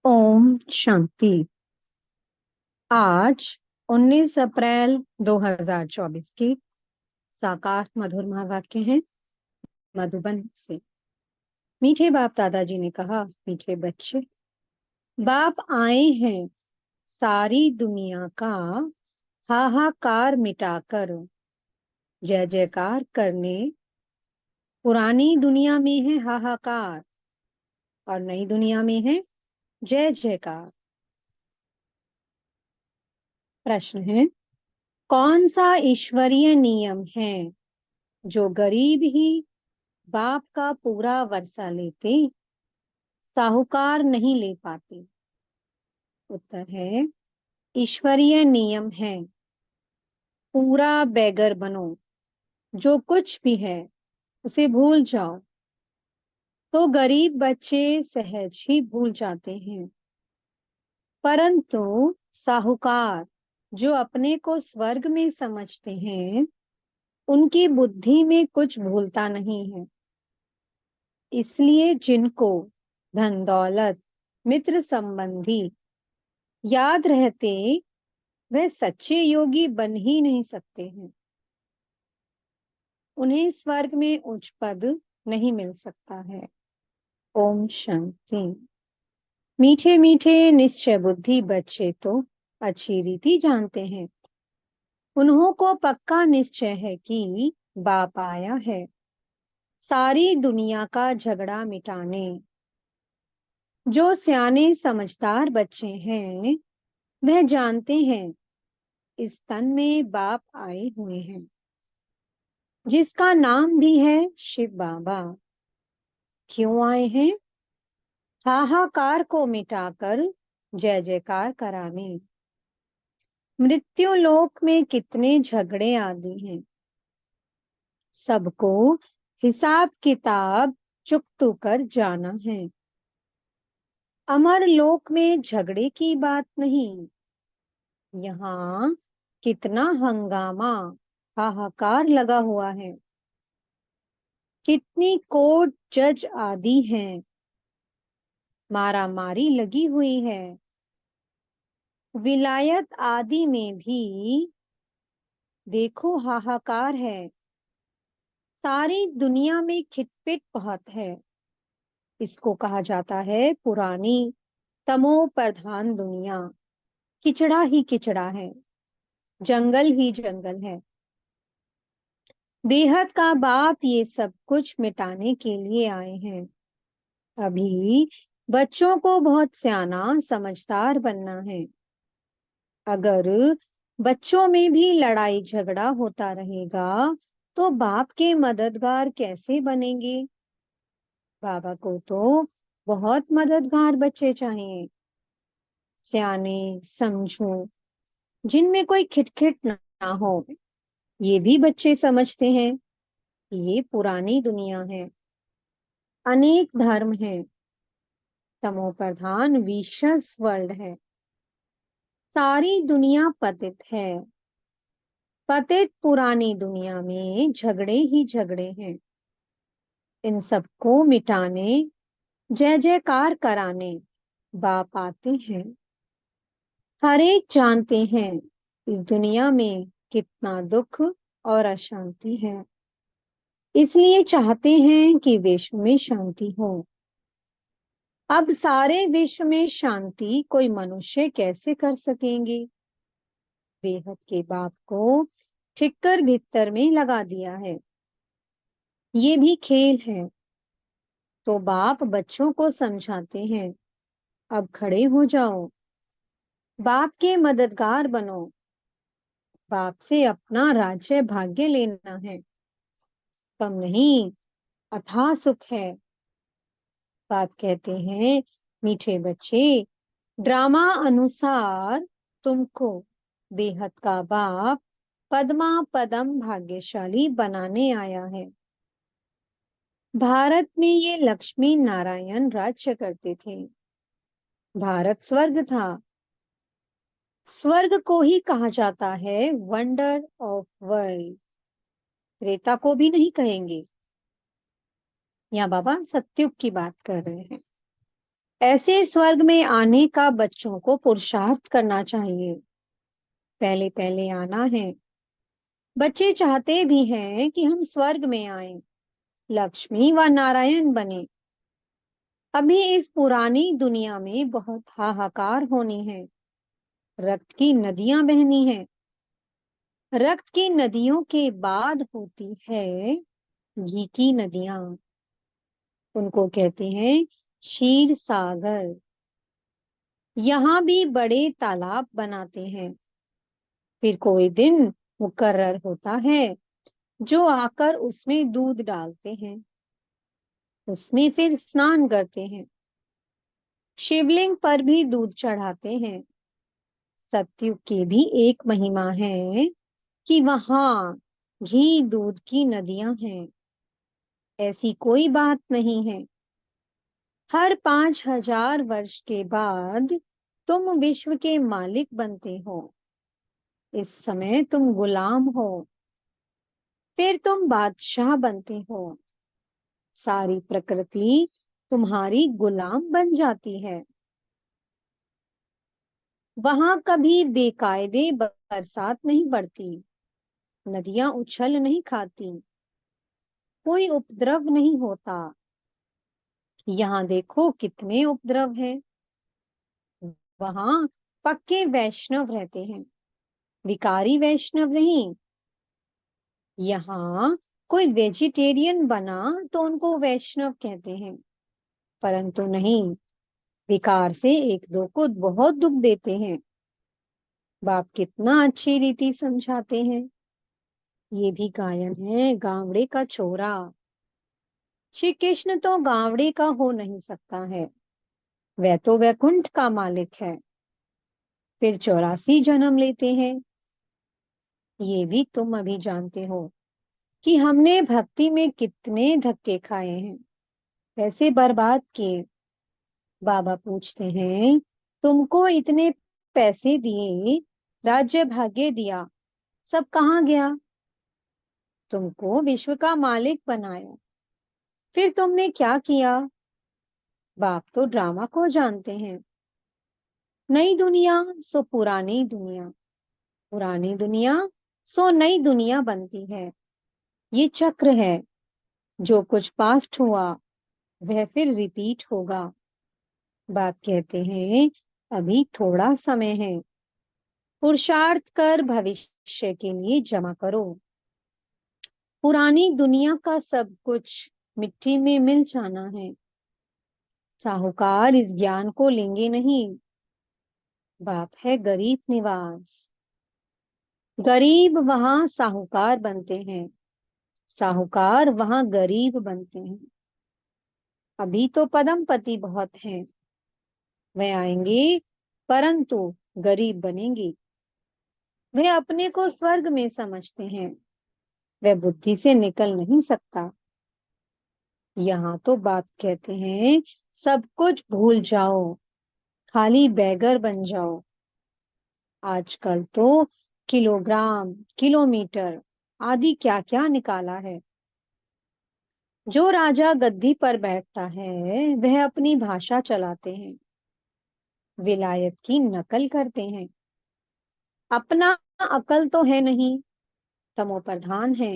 ओम शांति। आज 19 अप्रैल 2024 की साकार मधुर महावाक्य हैं मधुबन से। मीठे बाप दादाजी ने कहा, मीठे बच्चे, बाप आए हैं सारी दुनिया का हाहाकार मिटाकर जय जयकार करने। पुरानी दुनिया में है हाहाकार और नई दुनिया में है जय जयकार। प्रश्न है, कौन सा ईश्वरीय नियम है जो गरीब ही बाप का पूरा वर्षा लेते, साहूकार नहीं ले पाते? उत्तर है, ईश्वरीय नियम है, पूरा बेगर बनो, जो कुछ भी है उसे भूल जाओ। तो गरीब बच्चे सहज ही भूल जाते हैं, परंतु साहूकार जो अपने को स्वर्ग में समझते हैं, उनकी बुद्धि में कुछ भूलता नहीं है। इसलिए जिनको धन दौलत मित्र संबंधी याद रहते, वह सच्चे योगी बन ही नहीं सकते हैं। उन्हें स्वर्ग में उच्च पद नहीं मिल सकता है। ओम शांति। मीठे मीठे निश्चय बुद्धि बच्चे तो अच्छी रीति जानते हैं। उन्हों को पक्का निश्चय है कि बाप आया है सारी दुनिया का झगड़ा मिटाने। जो सियाने समझदार बच्चे हैं, वह जानते हैं इस तन में बाप आए हुए हैं, जिसका नाम भी है शिव बाबा। क्यों आए हैं? हाहाकार को मिटाकर जय जयकार कराने। मृत्यु लोक में कितने झगड़े आदि हैं, सबको हिसाब किताब चुकतू कर जाना है। अमर लोक में झगड़े की बात नहीं, यहाँ कितना हंगामा हाहाकार लगा हुआ है। कितनी कोर्ट जज आदि हैं, मारा मारी लगी हुई है। विलायत आदि में भी देखो हाहाकार है। सारी दुनिया में खिटपिट बहुत है। इसको कहा जाता है पुरानी तमो प्रधान दुनिया। किचड़ा ही किचड़ा है, जंगल ही जंगल है। बेहद का बाप ये सब कुछ मिटाने के लिए आए हैं। अभी बच्चों को बहुत सियाना समझदार बनना है। अगर बच्चों में भी लड़ाई झगड़ा होता रहेगा, तो बाप के मददगार कैसे बनेंगे? बाबा को तो बहुत मददगार बच्चे चाहिए, सियाने समझो, जिनमें कोई खिटखिट ना हो। ये भी बच्चे समझते हैं कि ये पुरानी दुनिया है, अनेक धर्म हैं, तमो प्रधान विशस वर्ल्ड है। सारी दुनिया पतित है। पतित पुरानी दुनिया में झगड़े ही झगड़े हैं। इन सबको मिटाने जय जयकार कराने बाप आते हैं। हर एक जानते हैं इस दुनिया में कितना दुख और अशांति है, इसलिए चाहते हैं कि विश्व में शांति हो। अब सारे विश्व में शांति कोई मनुष्य कैसे कर सकेंगे? बेहद के बाप को ठिक्कर भीतर में लगा दिया है। ये भी खेल है। तो बाप बच्चों को समझाते हैं, अब खड़े हो जाओ, बाप के मददगार बनो। बाप से अपना राज्य भाग्य लेना है, कम नहीं, अथाह सुख है। बाप कहते हैं, मीठे बच्चे, ड्रामा अनुसार तुमको बेहद का बाप पद्मा पदम भाग्यशाली बनाने आया है। भारत में ये लक्ष्मी नारायण राज्य करते थे। भारत स्वर्ग था। स्वर्ग को ही कहा जाता है वंडर ऑफ वर्ल्ड। त्रेता को भी नहीं कहेंगे। यहाँ बाबा सत्युग की बात कर रहे हैं। ऐसे स्वर्ग में आने का बच्चों को पुरुषार्थ करना चाहिए। पहले पहले आना है। बच्चे चाहते भी हैं कि हम स्वर्ग में आएं, लक्ष्मी व नारायण बने। अभी इस पुरानी दुनिया में बहुत हाहाकार होनी है। रक्त की नदियां बहनी हैं। रक्त की नदियों के बाद होती है घी की नदियां। उनको कहते हैं क्षीर सागर। यहाँ भी बड़े तालाब बनाते हैं। फिर कोई दिन मुकर्रर होता है जो आकर उसमें दूध डालते हैं। उसमें फिर स्नान करते हैं। शिवलिंग पर भी दूध चढ़ाते हैं। सतयुग की भी एक महिमा है कि वहां घी दूध की नदियां हैं। ऐसी कोई बात नहीं है। हर 5,000 वर्ष के बाद तुम विश्व के मालिक बनते हो। इस समय तुम गुलाम हो, फिर तुम बादशाह बनते हो। सारी प्रकृति तुम्हारी गुलाम बन जाती है। वहां कभी बेकायदे बरसात नहीं पड़ती, नदियां उछल नहीं खाती, कोई उपद्रव नहीं होता। यहाँ देखो कितने उपद्रव हैं। वहां पक्के वैष्णव रहते हैं, विकारी वैष्णव नहीं। यहाँ कोई वेजिटेरियन बना तो उनको वैष्णव कहते हैं, परंतु नहीं, विकार से एक दो को बहुत दुख देते हैं। बाप कितना अच्छी रीति समझाते हैं। ये भी गायन है गावड़े का छोरा। श्री कृष्ण तो गावड़े का हो नहीं सकता है, वह तो वैकुंठ का मालिक है। फिर 84 जन्म लेते हैं। ये भी तुम अभी जानते हो कि हमने भक्ति में कितने धक्के खाए हैं, पैसे बर्बाद किए। बाबा पूछते हैं, तुमको इतने पैसे दिए, राज्य भाग्य दिया, सब कहाँ गया? तुमको विश्व का मालिक बनाया, फिर तुमने क्या किया? बाप तो ड्रामा को जानते हैं। नई दुनिया सो पुरानी दुनिया, पुरानी दुनिया सो नई दुनिया बनती है। ये चक्र है। जो कुछ पास्ट हुआ वह फिर रिपीट होगा। बाप कहते हैं, अभी थोड़ा समय है, पुरुषार्थ कर भविष्य के लिए जमा करो। पुरानी दुनिया का सब कुछ मिट्टी में मिल जाना है। साहूकार इस ज्ञान को लेंगे नहीं। बाप है गरीब निवास। गरीब वहां साहूकार बनते हैं, साहूकार वहां गरीब बनते हैं। अभी तो पदमपति बहुत हैं, वे आएंगे परंतु गरीब बनेंगे। वे अपने को स्वर्ग में समझते हैं, वह बुद्धि से निकल नहीं सकता। यहाँ तो बाप कहते हैं, सब कुछ भूल जाओ, खाली बैगर बन जाओ। आजकल तो किलोग्राम, किलोमीटर आदि क्या क्या निकाला है। जो राजा गद्दी पर बैठता है वह अपनी भाषा चलाते हैं, विलायत की नकल करते हैं। अपना अकल तो है नहीं, तमो प्रधान है।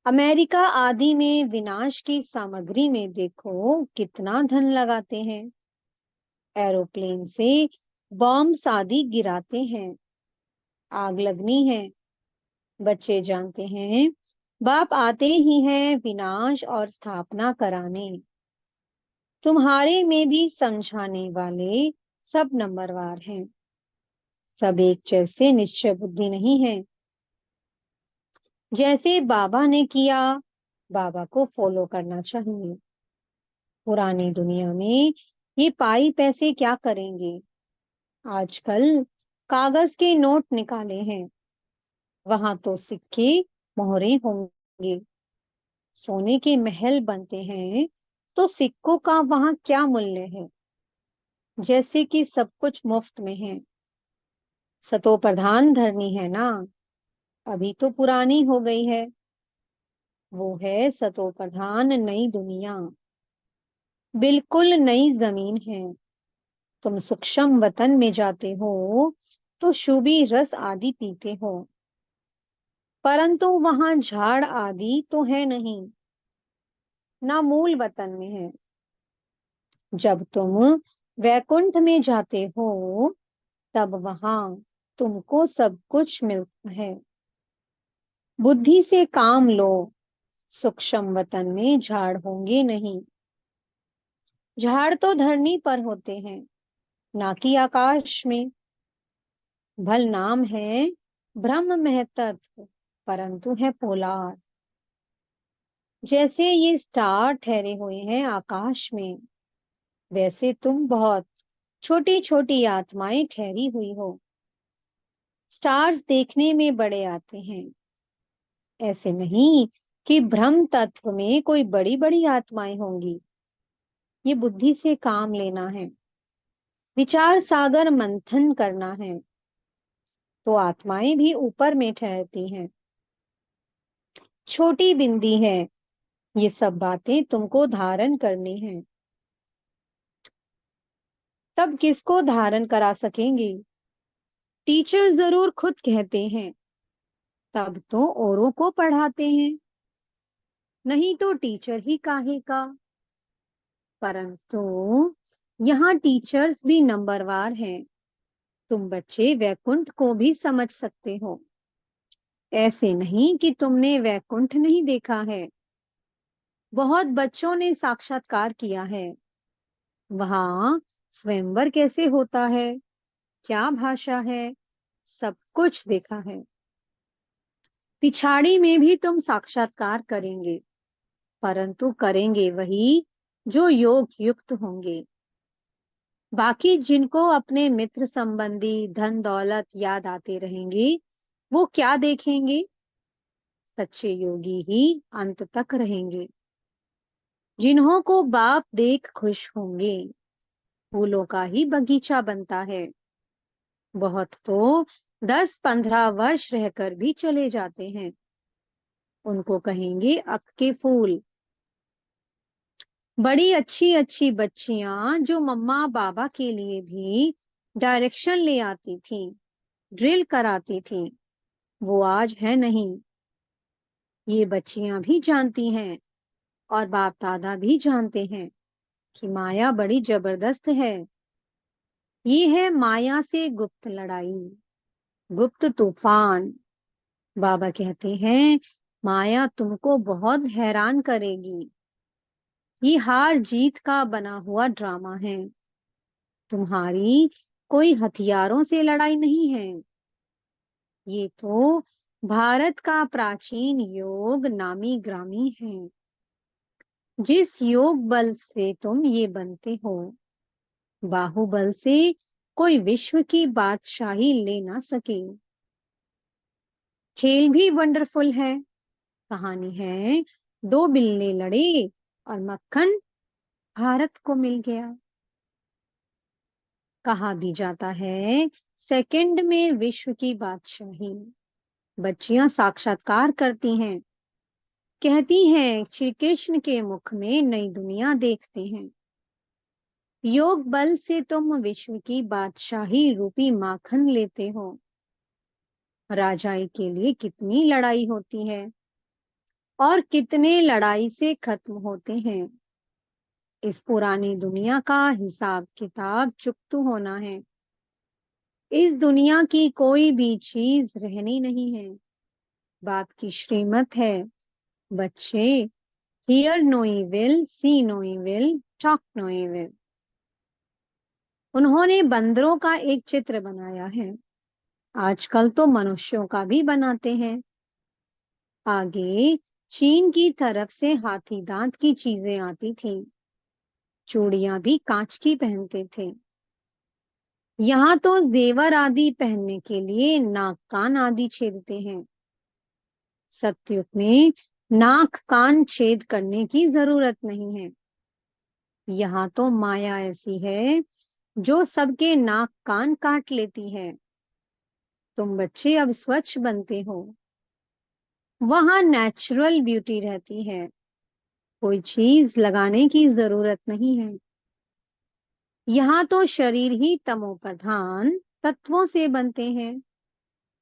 अमेरिका आदि में विनाश की सामग्री में देखो कितना धन लगाते हैं। एरोप्लेन से बॉम्ब आदि गिराते हैं। आग लगनी है। बच्चे जानते हैं बाप आते ही हैं विनाश और स्थापना कराने। तुम्हारे में भी समझाने वाले सब नंबरवार हैं। सब एक जैसे निश्चय बुद्धि नहीं है। जैसे बाबा ने किया, बाबा को फॉलो करना चाहिए। पुरानी दुनिया में ये पाई पैसे क्या करेंगे? आजकल कागज के नोट निकाले हैं, वहां तो सिक्के मोहरे होंगे। सोने के महल बनते हैं तो सिक्कों का वहां क्या मूल्य है? जैसे कि सब कुछ मुफ्त में है। सतो प्रधान धरनी है ना, अभी तो पुरानी हो गई है। वो है सतो प्रधान नई दुनिया। बिल्कुल नई जमीन है। तुम सूक्ष्म वतन में जाते हो तो शुभी रस आदि पीते हो, परंतु वहां झाड़ आदि तो है नहीं, ना मूल वतन में है। जब तुम वैकुंठ में जाते हो तब वहां तुमको सब कुछ मिलता है। बुद्धि से काम लो, सूक्ष्म वतन में झाड़ होंगे नहीं। झाड़ तो धरनी पर होते हैं, ना कि आकाश में। भल नाम है ब्रह्म महतत्व, परंतु है पोलार। जैसे ये स्टार ठहरे हुए हैं आकाश में, वैसे तुम बहुत छोटी छोटी आत्माएं ठहरी हुई हो। स्टार्स देखने में बड़े आते हैं, ऐसे नहीं कि ब्रह्म तत्व में कोई बड़ी बड़ी आत्माएं होंगी। ये बुद्धि से काम लेना है, विचार सागर मंथन करना है, तो आत्माएं भी ऊपर में ठहरती हैं। छोटी बिंदी है, ये सब बातें तुमको धारण करनी है। तब किसको धारण करा सकेंगे? टीचर जरूर खुद कहते हैं, तब तो औरों को पढ़ाते हैं। नहीं तो टीचर ही काहे का। परंतु यहाँ टीचर्स भी नंबरवार हैं। तुम बच्चे वैकुंठ को भी समझ सकते हो। ऐसे नहीं कि तुमने वैकुंठ नहीं देखा है। बहुत बच्चों ने साक्षात्कार किया है। वहां स्वयंवर कैसे होता है, क्या भाषा है, सब कुछ देखा है। पिछाड़ी में भी तुम साक्षात्कार करेंगे, परंतु करेंगे वही जो योग युक्त होंगे। बाकी जिनको अपने मित्र संबंधी धन दौलत याद आते रहेंगे, वो क्या देखेंगे? सच्चे योगी ही अंत तक रहेंगे। जिन्हों को बाप देख खुश होंगे, फूलों का ही बगीचा बनता है। बहुत तो 10-15 वर्ष रहकर भी चले जाते हैं। उनको कहेंगे अक के फूल। बड़ी अच्छी अच्छी बच्चियां जो मम्मा बाबा के लिए भी डायरेक्शन ले आती थी, ड्रिल कराती थी, वो आज है नहीं। ये बच्चियां भी जानती हैं और बाप दादा भी जानते हैं कि माया बड़ी जबरदस्त है। ये है माया से गुप्त लड़ाई, गुप्त तूफान। बाबा कहते हैं माया तुमको बहुत हैरान करेगी। ये हार जीत का बना हुआ ड्रामा है। तुम्हारी कोई हथियारों से लड़ाई नहीं है। ये तो भारत का प्राचीन योग नामी ग्रामी है। जिस योग बल से तुम ये बनते हो, बाहुबल से कोई विश्व की बादशाही ले ना सके। खेल भी वंडरफुल है। कहानी है, दो बिल्ली लड़े और मक्खन भारत को मिल गया। कहा भी जाता है सेकंड में विश्व की बादशाही। बच्चियां साक्षात्कार करती हैं, कहती हैं श्री कृष्ण के मुख में नई दुनिया देखते हैं। योग बल से तुम विश्व की बादशाही रूपी माखन लेते हो। राजाई के लिए कितनी लड़ाई होती है और कितने लड़ाई से खत्म होते हैं। इस पुरानी दुनिया का हिसाब किताब चुकता होना है। इस दुनिया की कोई भी चीज रहनी नहीं है। बाप की श्रीमत है, बच्चे, hear no evil, see no evil, talk no evil. उन्होंने बंदरों का एक चित्र बनाया है। आजकल तो मनुष्यों का भी बनाते हैं। आगे चीन की तरफ से हाथी दांत की चीजें आती थी। चूड़ियां भी कांच की पहनते थे। यहाँ तो जेवर आदि पहनने के लिए नाक कान आदि छेदते हैं। सतयुग में नाक कान छेद करने की जरूरत नहीं है। यहाँ तो माया ऐसी है जो सबके नाक कान काट लेती है। तुम बच्चे अब स्वच्छ बनते हो। वहां नेचुरल ब्यूटी रहती है। कोई चीज लगाने की जरूरत नहीं है। यहाँ तो शरीर ही तमो प्रधान तत्वों से बनते हैं,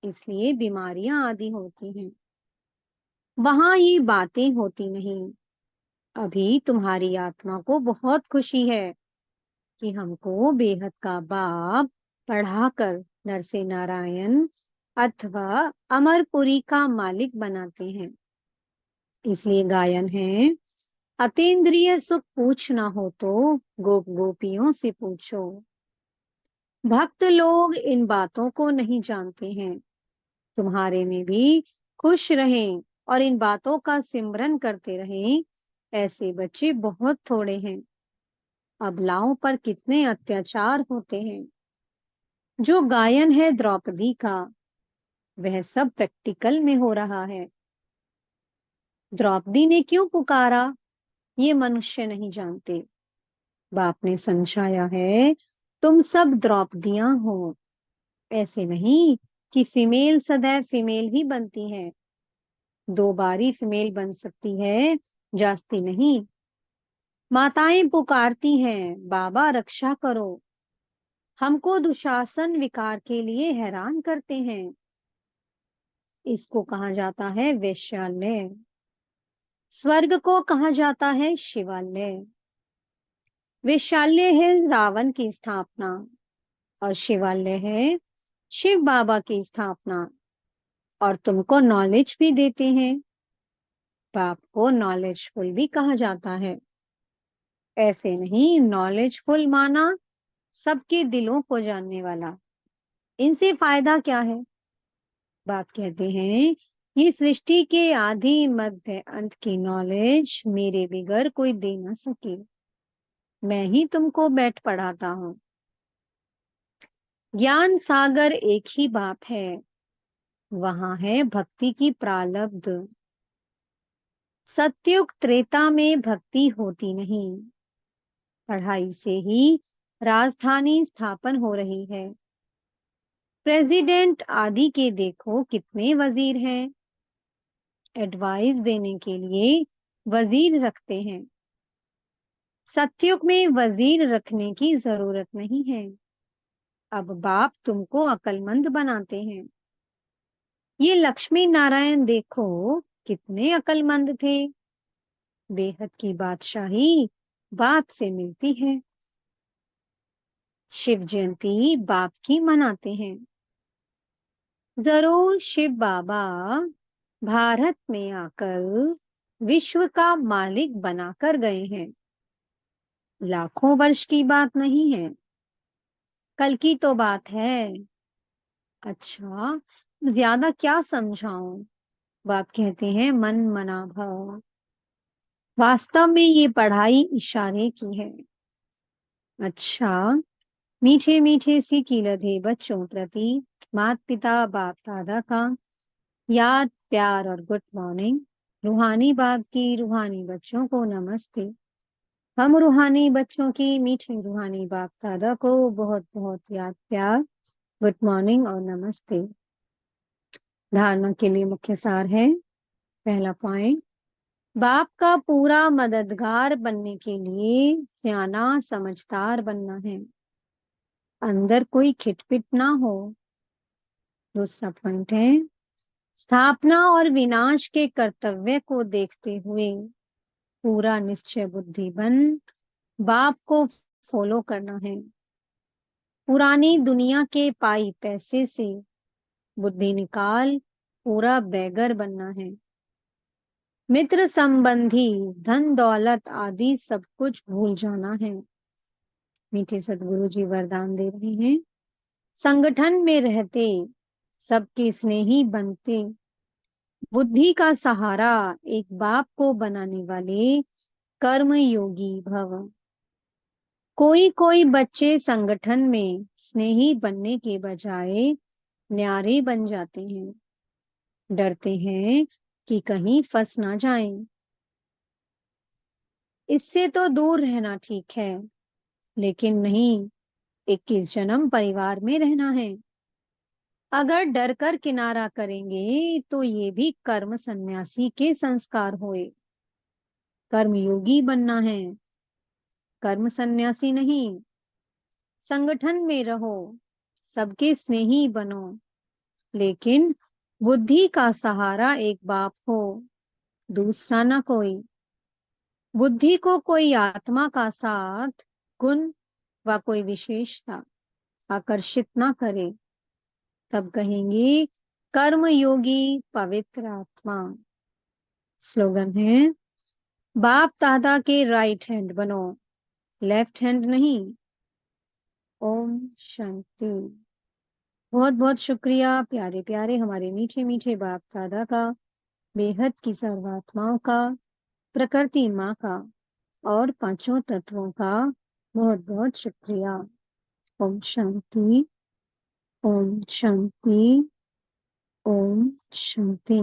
इसलिए बीमारियां आदि होती हैं। वहां ये बातें होती नहीं। अभी तुम्हारी आत्मा को बहुत खुशी है कि हमको बेहद का बाप पढ़ाकर नरसे नारायण अथवा अमरपुरी का मालिक बनाते हैं। इसलिए गायन है, अतीन्द्रिय सुख पूछना हो तो गोप गोपियों से पूछो। भक्त लोग इन बातों को नहीं जानते हैं। तुम्हारे में भी खुश रहें और इन बातों का सिमरन करते रहें। ऐसे बच्चे बहुत थोड़े हैं। अबलाओं पर कितने अत्याचार होते हैं। जो गायन है द्रौपदी का, वह सब प्रैक्टिकल में हो रहा है। द्रौपदी ने क्यों पुकारा, ये मनुष्य नहीं जानते। बाप ने समझाया है, तुम सब द्रौपदियां हो। ऐसे नहीं कि फीमेल सदैव फीमेल ही बनती है। 2 बारी फीमेल बन सकती है, जास्ती नहीं। माताएं पुकारती हैं, बाबा रक्षा करो। हमको दुशासन विकार के लिए हैरान करते हैं। इसको कहा जाता है वैश्यालय। स्वर्ग को कहा जाता है शिवालय। वैश्यालय है रावण की स्थापना और शिवालय है शिव बाबा की स्थापना। और तुमको नॉलेज भी देते हैं। बाप को नॉलेजफुल भी कहा जाता है। ऐसे नहीं, नॉलेजफुल माना सबके दिलों को जानने वाला। इनसे फायदा क्या है? बाप कहते हैं, ये सृष्टि के आदि मध्य अंत की नॉलेज मेरे बिगर कोई दे ना सके। मैं ही तुमको बैठ पढ़ाता हूँ। ज्ञान सागर एक ही बाप है। वहां है भक्ति की प्रालब्ध। सतयुग त्रेता में भक्ति होती नहीं। पढ़ाई से ही राजधानी स्थापन हो रही है। प्रेसिडेंट आदि के देखो कितने वजीर हैं। एडवाइस देने के लिए वजीर रखते हैं। सतयुग में वजीर रखने की जरूरत नहीं है। अब बाप तुमको अक्लमंद बनाते हैं। ये लक्ष्मी नारायण देखो कितने अक्लमंद थे। बेहद की बादशाही बाप से मिलती है। शिव जयंती बाप की मनाते हैं। जरूर शिव बाबा भारत में आकर विश्व का मालिक बनाकर गए हैं। लाखों वर्ष की बात नहीं है, कल की तो बात है। अच्छा, ज्यादा क्या समझाऊं? बाप कहते हैं, मन मना भव। वास्तव में ये पढ़ाई इशारे की है। अच्छा, मीठे मीठे सी कीलधे बच्चों प्रति माता पिता बाप दादा का याद प्यार और गुड मॉर्निंग। रूहानी बाप की रूहानी बच्चों को नमस्ते। हम रूहानी बच्चों की मीठे रूहानी बाप दादा को बहुत बहुत याद प्यार, गुड मॉर्निंग और नमस्ते। धारणा के लिए मुख्य सार है। पहला पॉइंट, बाप का पूरा मददगार बनने के लिए सियाना समझदार बनना है। अंदर कोई खिटपिट ना हो। दूसरा पॉइंट है, स्थापना और विनाश के कर्तव्य को देखते हुए पूरा निश्चय बुद्धि बन बाप को फॉलो करना है। पुरानी दुनिया के पाई पैसे से बुद्धि निकाल पूरा बैगर बनना है। मित्र संबंधी धन दौलत आदि सब कुछ भूल जाना है। मीठे सदगुरु जी वरदान दे रहे हैं, संगठन में रहते सबके स्नेही बनते, बुद्धि का सहारा एक बाप को बनाने वाले कर्म योगी भव। कोई कोई बच्चे संगठन में स्नेही बनने के बजाय न्यारे बन जाते हैं। डरते हैं कि कहीं फंस ना जाएं। इससे तो दूर रहना ठीक है, लेकिन नहीं, 21 जन्म परिवार में रहना है। अगर डर कर किनारा करेंगे तो ये भी कर्म सन्यासी के संस्कार हुए। कर्मयोगी बनना है, कर्म सन्यासी नहीं। संगठन में रहो, सबके स्नेही बनो, लेकिन बुद्धि का सहारा एक बाप हो, दूसरा ना कोई। बुद्धि को कोई आत्मा का साथ, गुण व कोई विशेषता आकर्षित ना करे, तब कहेंगे कर्म योगी पवित्र आत्मा। स्लोगन है, बाप दादा के राइट हैंड बनो, लेफ्ट हैंड नहीं। ओम शांति। बहुत बहुत शुक्रिया प्यारे प्यारे हमारे मीठे मीठे बाप दादा का, बेहद की सर्वात्माओं का, प्रकृति माँ का और पांचों तत्वों का बहुत बहुत शुक्रिया। ओम शांति। ओम शांति। ओम शांति।